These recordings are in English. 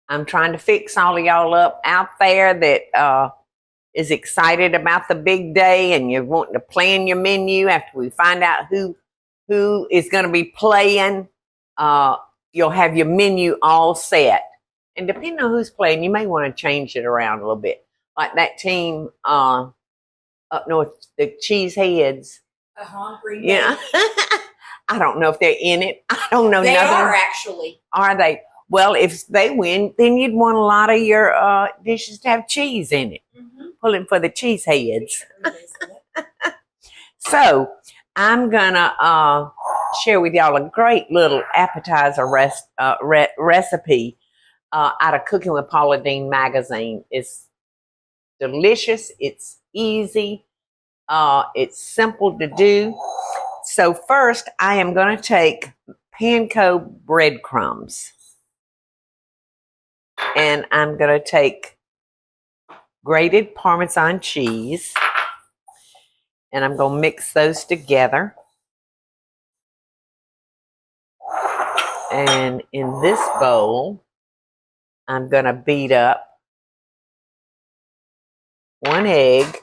I'm trying to fix all of y'all up out there that is excited about the big day, and you're wanting to plan your menu after we find out who is going to be playing. You'll have your menu all set. And depending on who's playing, you may want to change it around a little bit. Like that team up north, the Cheeseheads. Green Day. Yeah. I don't know if they're in it. I don't know. They are actually. Are they? Well, if they win, then you'd want a lot of your dishes to have cheese in it. Pulling for the Cheeseheads. So I'm gonna share with y'all a great little appetizer recipe out of Cooking with Paula Deen magazine. It's delicious. It's easy. It's simple to do. So first, I am going to take panko breadcrumbs, and I'm going to take grated Parmesan cheese, and I'm going to mix those together. And in this bowl, I'm going to beat up 1 egg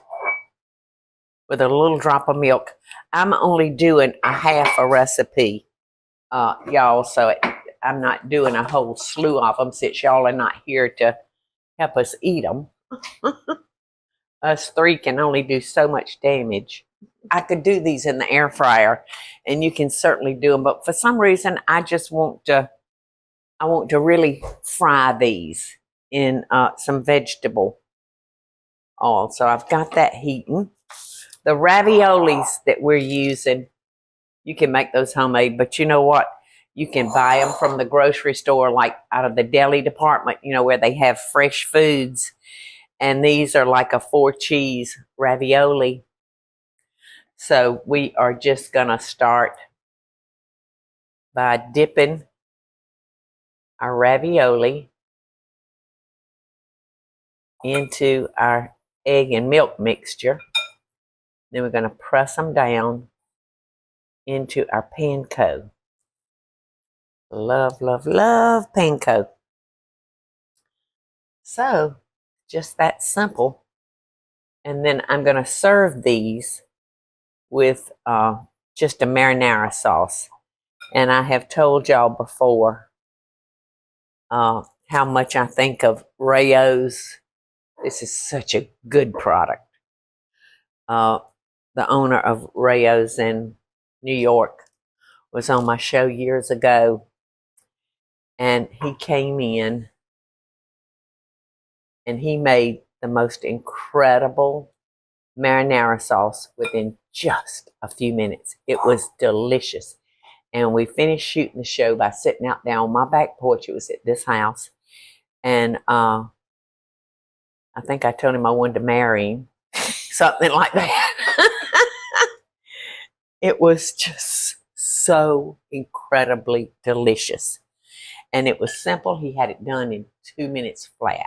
with a little drop of milk. I'm only doing a half a recipe, y'all, so I'm not doing a whole slew of them since y'all are not here to help us eat them. Us three can only do so much damage. I could do these in the air fryer, and you can certainly do them, but for some reason, I just want to really fry these in some vegetable oil. So I've got that heating. The raviolis that we're using, you can make those homemade, but you know what? You can buy them from the grocery store, like out of the deli department, you know, where they have fresh foods. And these are like a 4-cheese ravioli. So we are just going to start by dipping our ravioli into our egg and milk mixture. Then we're going to press them down into our panko. Love, love, love panko. So, just that simple. And then I'm going to serve these with just a marinara sauce. And I have told y'all before how much I think of Rayo's. This is such a good product. The owner of Rayo's in New York was on my show years ago, and he came in and he made the most incredible marinara sauce within just a few minutes. It was delicious. And we finished shooting the show by sitting out there on my back porch. It was at this house. And I think I told him I wanted to marry him. Something like that. It was just so incredibly delicious. And it was simple. He had it done in 2 minutes flat.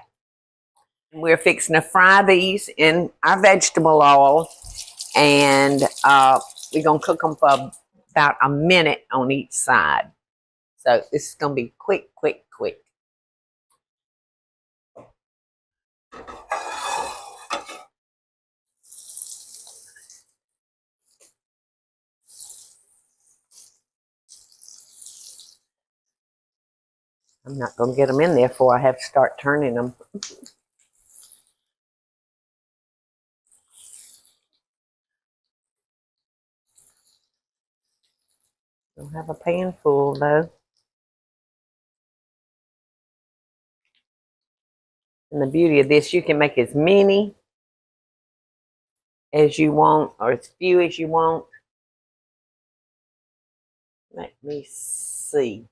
We're fixing to fry these in our vegetable oil. And we're going to cook them for about a minute on each side. So this is going to be quick, quick, quick. I'm not going to get them in there before I have to start turning them. Don't have a pan full though. And the beauty of this, you can make as many as you want or as few as you want. Let me see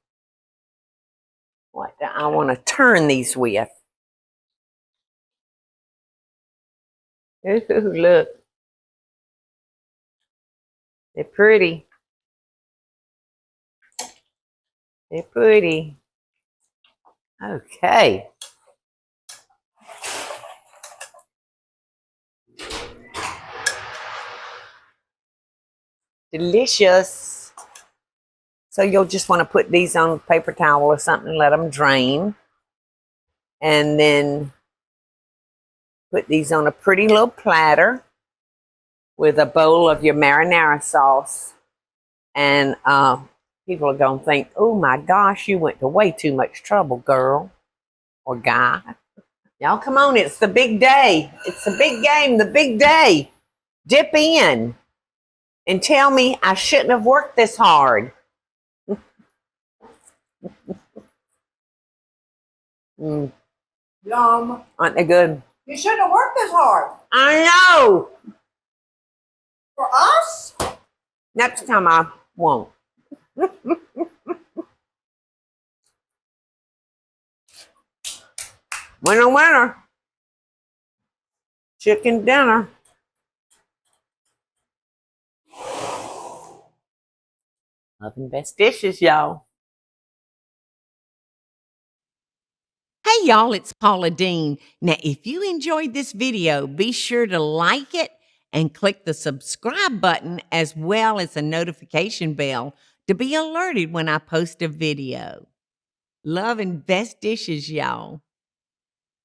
what I want to turn these with. Ooh, look. They're pretty. They're pretty. Okay. Delicious. So you'll just want to put these on a paper towel or something and let them drain. And then put these on a pretty little platter with a bowl of your marinara sauce. And people are going to think, oh my gosh, you went to way too much trouble, girl or guy. Y'all come on, it's the big day. It's the big game, the big day. Dip in and tell me I shouldn't have worked this hard. Yum. Aren't they good? You shouldn't have worked this hard. I know. For us? Next time I won't. Winner, winner. Chicken dinner. Loving best dishes, y'all. Hey y'all, it's Paula Deen. Now, if you enjoyed this video, be sure to like it and click the subscribe button as well as the notification bell to be alerted when I post a video. Love and best dishes, y'all.